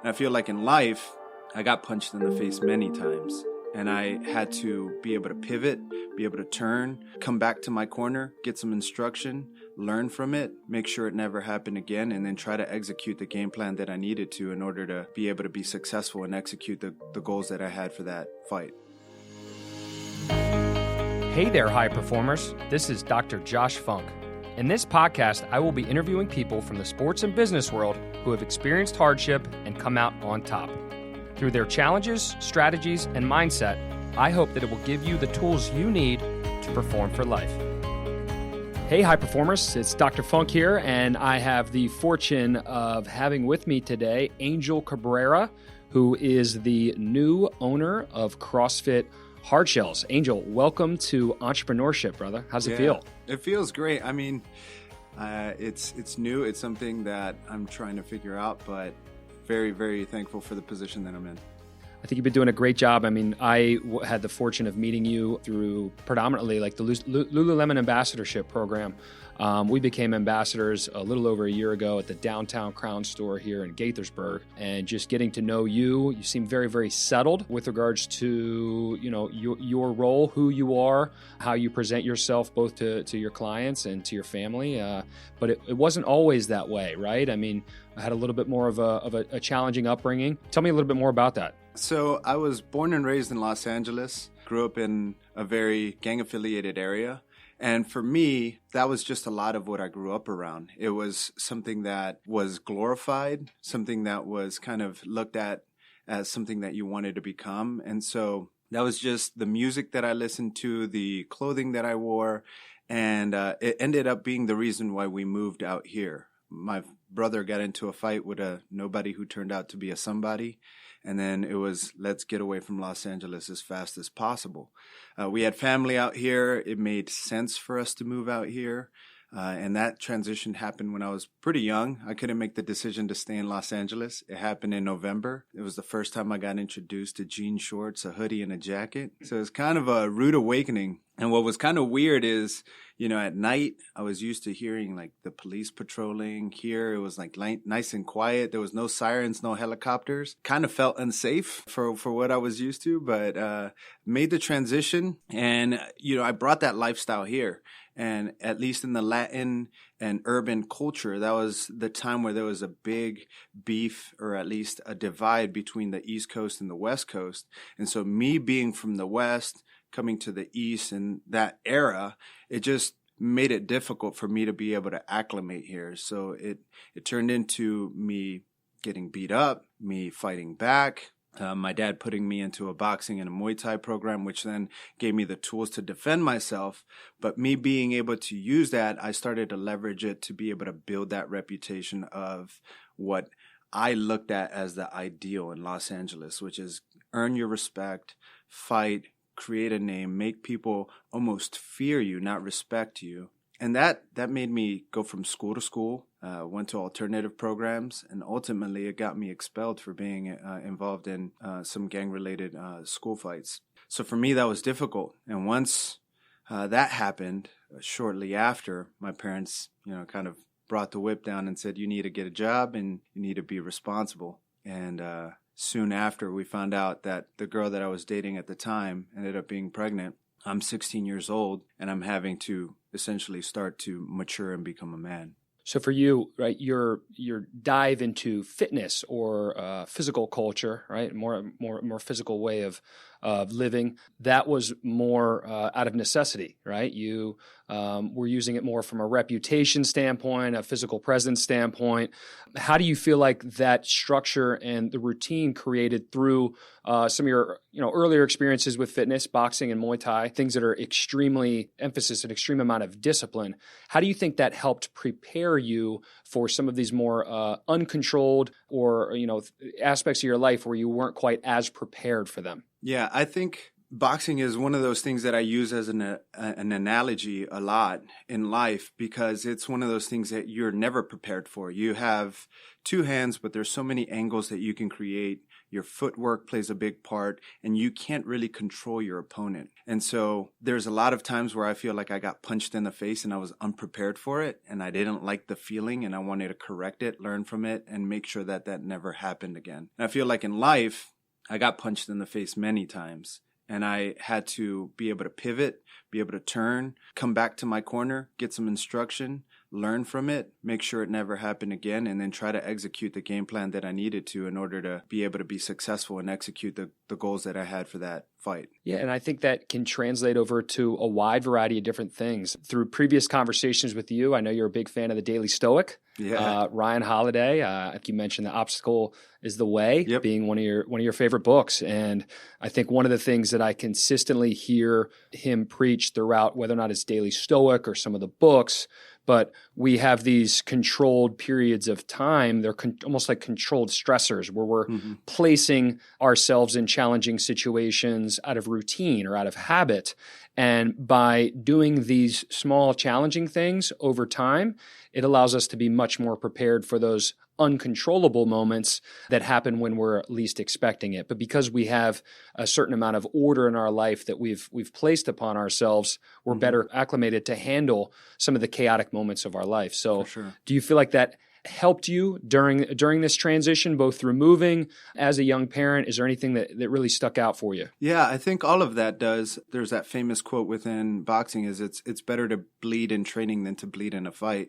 And I feel like in life, I got punched in the face many times. And I had to be able to pivot, be able to turn, come back to my corner, get some instruction, learn from it, make sure it never happened again, and then try to execute the game plan that I needed to in order to be able to be successful and execute the goals that I had for that fight. Hey there, high performers. This is Dr. Josh Funk. In this podcast, I will be interviewing people from the sports and business world who have experienced hardship and come out on top. Through their challenges, strategies, and mindset, I hope that it will give you the tools you need to perform for life. Hey, high performers, it's Dr. Funk here, and I have the fortune of having with me today Angel Cabrera, who is the new owner of CrossFit Hardshells. Angel, welcome to entrepreneurship, brother. How's it feel? It feels great. I mean, it's new. It's something that I'm trying to figure out, but very, very thankful for the position that I'm in. I think you've been doing a great job. I mean, I had the fortune of meeting you through predominantly like the Lululemon ambassadorship program. We became ambassadors a little over a year ago at the downtown Crown store here in Gaithersburg, and just getting to know you. You seem very, very settled with regards to, you know, your role, who you are, how you present yourself both to your clients and to your family. But it wasn't always that way, right? I mean, I had a little bit more of a challenging upbringing. Tell me a little bit more about that. So I was born and raised in Los Angeles, grew up in a very gang-affiliated area. And for me, that was just a lot of what I grew up around. It was something that was glorified, something that was kind of looked at as something that you wanted to become. And so that was just the music that I listened to, the clothing that I wore, and it ended up being the reason why we moved out here. My brother got into a fight with a nobody who turned out to be a somebody. And then it was, let's get away from Los Angeles as fast as possible. We had family out here. It made sense for us to move out here. And that transition happened when I was pretty young. I couldn't make the decision to stay in Los Angeles. It happened in November. It was the first time I got introduced to jean shorts, a hoodie, and a jacket. So it's kind of a rude awakening. And what was kind of weird is, you know, at night, I was used to hearing like the police patrolling. Here, it was like nice and quiet. There was no sirens, no helicopters. Kind of felt unsafe for what I was used to, but made the transition. And, you know, I brought that lifestyle here. And at least in the Latin and urban culture, that was the time where there was a big beef, or at least a divide between the East Coast and the West Coast. And so me being from the West, coming to the East in that era, it just made it difficult for me to be able to acclimate here. So it turned into me getting beat up, me fighting back, my dad putting me into a boxing and a Muay Thai program, which then gave me the tools to defend myself. But me being able to use that, I started to leverage it to be able to build that reputation of what I looked at as the ideal in Los Angeles, which is earn your respect, fight, create a name, make people almost fear you, not respect you. And that made me go from school to school, went to alternative programs, and ultimately it got me expelled for being involved in some gang-related school fights. So for me, that was difficult. And once that happened, shortly after, my parents, you know, kind of brought the whip down and said, you need to get a job and you need to be responsible. And soon after, we found out that the girl that I was dating at the time ended up being pregnant. I'm 16 years old, and I'm having to essentially start to mature and become a man. So for you, right, your dive into fitness or physical culture, right, more physical way of living, that was more out of necessity, right? You were using it more from a reputation standpoint, a physical presence standpoint. How do you feel like that structure and the routine created through some of your earlier experiences with fitness, boxing and Muay Thai, things that are extremely emphasis, an extreme amount of discipline? How do you think that helped prepare you for some of these more uncontrolled or aspects of your life where you weren't quite as prepared for them? Yeah, I think boxing is one of those things that I use as an analogy a lot in life, because it's one of those things that you're never prepared for. You have two hands, but there's so many angles that you can create your footwork plays a big part, and you can't really control your opponent. And so there's a lot of times where I feel like I got punched in the face and I was unprepared for it, and I didn't like the feeling, and I wanted to correct it, learn from it, and make sure that that never happened again. And I feel like in life, I got punched in the face many times, and I had to be able to pivot, be able to turn, come back to my corner, get some instruction, learn from it, make sure it never happened again, and then try to execute the game plan that I needed to in order to be able to be successful and execute the goals that I had for that fight. Yeah, and I think that can translate over to a wide variety of different things. Through previous conversations with you, I know you're a big fan of the Daily Stoic. Yeah. Ryan Holiday, like you mentioned, The Obstacle is the Way, being one of your favorite books. And I think one of the things that I consistently hear him preach throughout, whether or not it's Daily Stoic or some of the books, but we have these controlled periods of time. They're almost like controlled stressors where we're placing ourselves in challenging situations out of routine or out of habit. And by doing these small challenging things over time, it allows us to be much more prepared for those uncontrollable moments that happen when we're least expecting it. But because we have a certain amount of order in our life that we've placed upon ourselves, we're better acclimated to handle some of the chaotic moments of our life. So do you feel like that helped you during this transition, both through moving as a young parent? Is there anything that really stuck out for you? Yeah, I think all of that does. There's that famous quote within boxing is it's better to bleed in training than to bleed in a fight.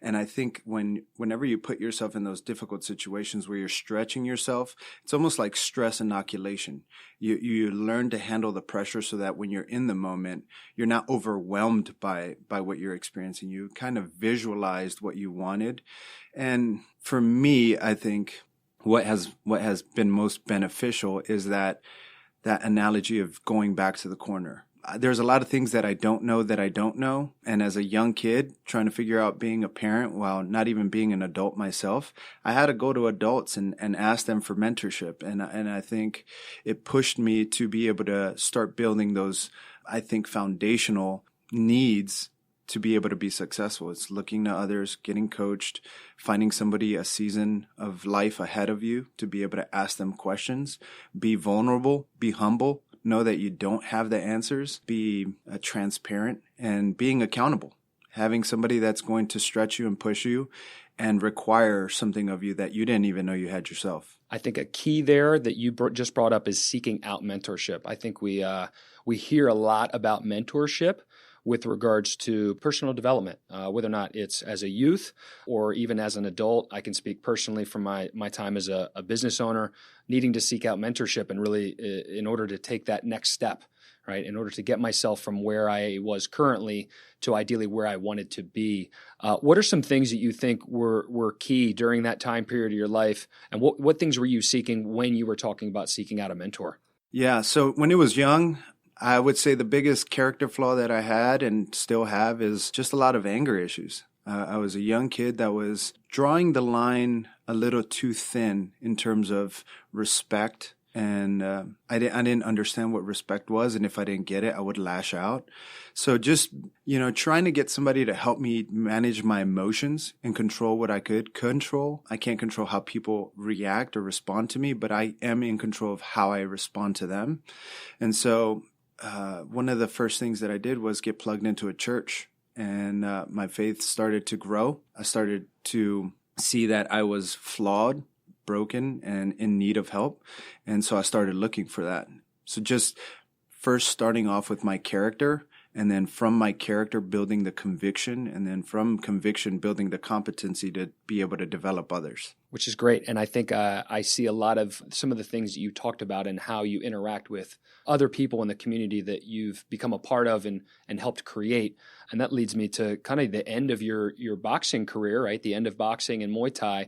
And I think whenever you put yourself in those difficult situations where you're stretching yourself, it's almost like stress inoculation. You learn to handle the pressure so that when you're in the moment, you're not overwhelmed by what you're experiencing. You kind of visualized what you wanted. And for me, I think what has been most beneficial is that analogy of going back to the corner. There's a lot of things that I don't know. And as a young kid trying to figure out being a parent while not even being an adult myself, I had to go to adults and ask them for mentorship. And I think it pushed me to be able to start building those, I think, foundational needs to be able to be successful. It's looking to others, getting coached, finding somebody a season of life ahead of you to be able to ask them questions, be vulnerable, be humble, know that you don't have the answers, be transparent, and being accountable. Having somebody that's going to stretch you and push you and require something of you that you didn't even know you had yourself. I think a key there that you just brought up is seeking out mentorship. I think we hear a lot about mentorship with regards to personal development, whether or not it's as a youth or even as an adult. I can speak personally from my time as a business owner, needing to seek out mentorship and really in order to take that next step, right? In order to get myself from where I was currently to ideally where I wanted to be. What are some things that you think were key during that time period of your life? And what things were you seeking when you were talking about seeking out a mentor? Yeah, so when I was young, I would say the biggest character flaw that I had and still have is just a lot of anger issues. I was a young kid that was drawing the line a little too thin in terms of respect. And I didn't understand what respect was. And if I didn't get it, I would lash out. So just, trying to get somebody to help me manage my emotions and control what I could control. I can't control how people react or respond to me, but I am in control of how I respond to them. And so one of the first things that I did was get plugged into a church, and my faith started to grow. I started to see that I was flawed, broken, and in need of help. And so I started looking for that. So just first starting off with my character, and then from my character building the conviction, and then from conviction building the competency to be able to develop others. Which is great. And I think I see a lot of some of the things that you talked about and how you interact with other people in the community that you've become a part of and helped create. And that leads me to kind of the end of your boxing career, right? The end of boxing and Muay Thai.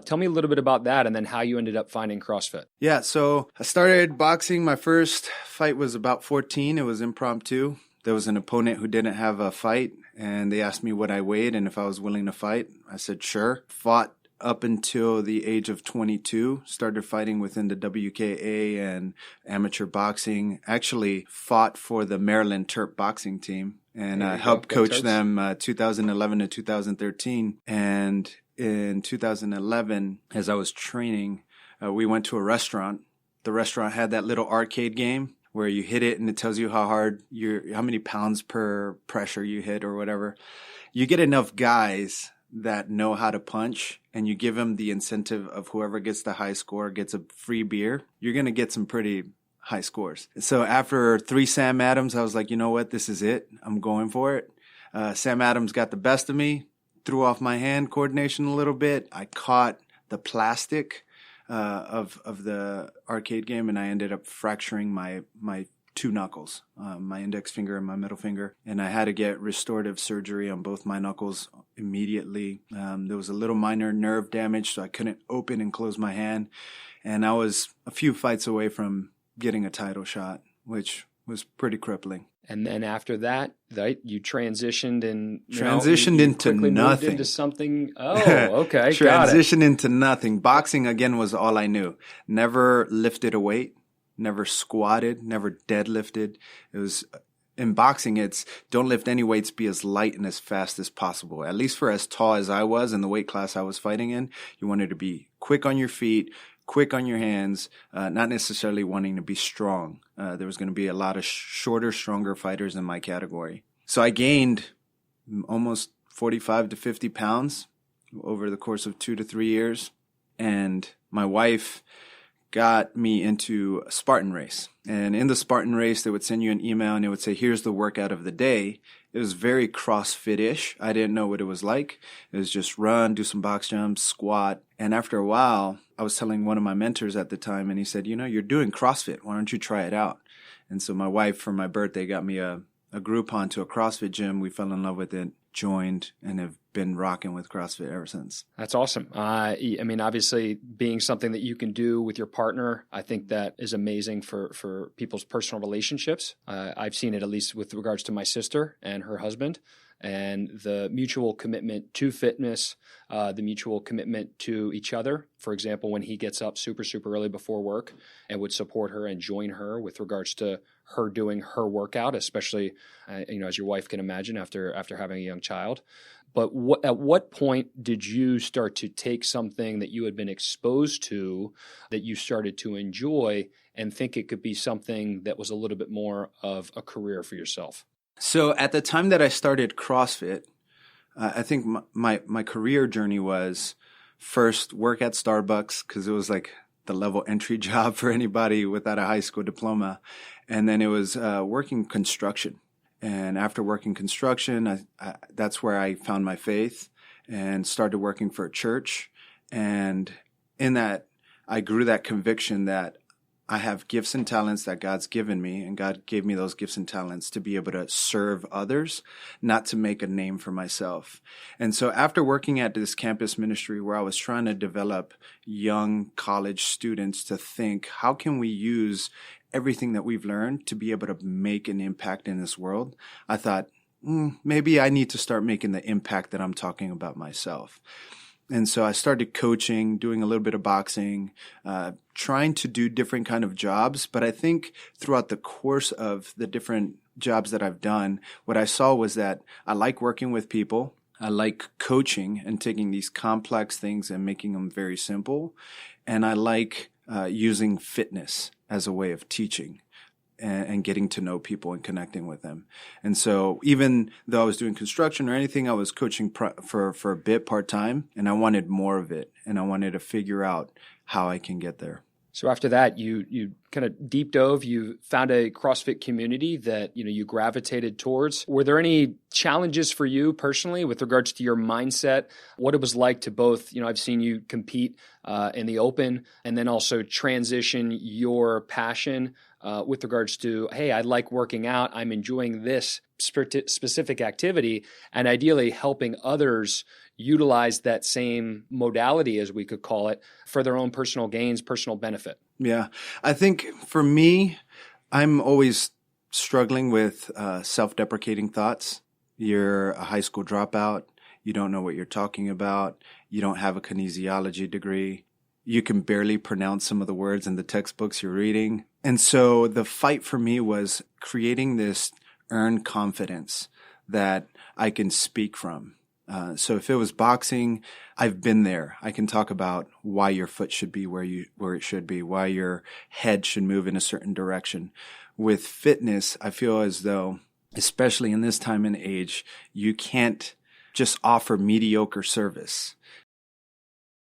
Tell me a little bit about that and then how you ended up finding CrossFit. Yeah, so I started boxing. My first fight was about 14. It was impromptu. There was an opponent who didn't have a fight, and they asked me what I weighed and if I was willing to fight. I said, sure. Fought up until the age of 22, started fighting within the WKA and amateur boxing. Actually fought for the Maryland Terp boxing team and helped coach them 2011 to 2013. And in 2011, as I was training, we went to a restaurant the restaurant had that little arcade game where you hit it and it tells you how many pounds per pressure you hit or whatever. You get enough guys that know how to punch and you give them the incentive of whoever gets the high score gets a free beer, you're going to get some pretty high scores. So after 3 Sam Adams, I was like, you know what? This is it. I'm going for it. Sam Adams got the best of me, threw off my hand coordination a little bit. I caught the plastic of the arcade game, and I ended up fracturing my 2 knuckles, my index finger and my middle finger. And I had to get restorative surgery on both my knuckles immediately. There was a little minor nerve damage, so I couldn't open and close my hand. And I was a few fights away from getting a title shot, which was pretty crippling. And then after that, right, you transitioned and into nothing. Into something. Oh, okay, Transitioned into nothing. Boxing again was all I knew. Never lifted a weight, never squatted, never deadlifted. It was in boxing. It's don't lift any weights. Be as light and as fast as possible. At least for as tall as I was in the weight class I was fighting in, you wanted to be quick on your feet, quick on your hands, not necessarily wanting to be strong. There was going to be a lot of shorter, stronger fighters in my category. So I gained almost 45 to 50 pounds over the course of 2 to 3 years. And my wife got me into a Spartan race. And in the Spartan race, they would send you an email and it would say, here's the workout of the day. It was very CrossFit-ish. I didn't know what it was like. It was just run, do some box jumps, squat. And after a while, I was telling one of my mentors at the time, and he said, you're doing CrossFit. Why don't you try it out? And so my wife, for my birthday, got me a Groupon to a CrossFit gym. We fell in love with it, joined, and have been rocking with CrossFit ever since. That's awesome. I mean, obviously, being something that you can do with your partner, I think that is amazing for people's personal relationships. I've seen it at least with regards to my sister and her husband, and the mutual commitment to fitness, the mutual commitment to each other. For example, when he gets up super, super early before work and would support her and join her with regards to her doing her workout, especially, as your wife can imagine after having a young child. But at what point did you start to take something that you had been exposed to, that you started to enjoy, and think it could be something that was a little bit more of a career for yourself? So at the time that I started CrossFit, I think my career journey was first work at Starbucks, because it was like the level entry job for anybody without a high school diploma. And then it was working construction. And after working construction, that's where I found my faith and started working for a church. And in that, I grew that conviction that I have gifts and talents that God's given me, and God gave me those gifts and talents to be able to serve others, not to make a name for myself. And so after working at this campus ministry where I was trying to develop young college students to think, how can we use everything that we've learned to be able to make an impact in this world? I thought, maybe I need to start making the impact that I'm talking about myself. And so I started coaching, doing a little bit of boxing, trying to do different kind of jobs. But I think throughout the course of the different jobs that I've done, what I saw was that I like working with people. I like coaching and taking these complex things and making them very simple. And I like using fitness as a way of teaching and getting to know people and connecting with them. And so even though I was doing construction or anything, I was coaching for a bit part-time, and I wanted more of it, and I wanted to figure out how I can get there. So after that, you kind of deep dove, you found a CrossFit community that, you gravitated towards. Were there any challenges for you personally with regards to your mindset, what it was like to both, I've seen you compete in the open and then also transition your passion with regards to, hey, I like working out, I'm enjoying this specific activity, and ideally helping others utilize that same modality, as we could call it, for their own personal gains, personal benefit? Yeah. I think for me, I'm always struggling with self-deprecating thoughts. You're a high school dropout. You don't know what you're talking about. You don't have a kinesiology degree. You can barely pronounce some of the words in the textbooks you're reading. And so the fight for me was creating this earned confidence that I can speak from. So if it was boxing, I've been there. I can talk about why your foot should be where it should be, why your head should move in a certain direction. With fitness, I feel as though, especially in this time and age, you can't just offer mediocre service.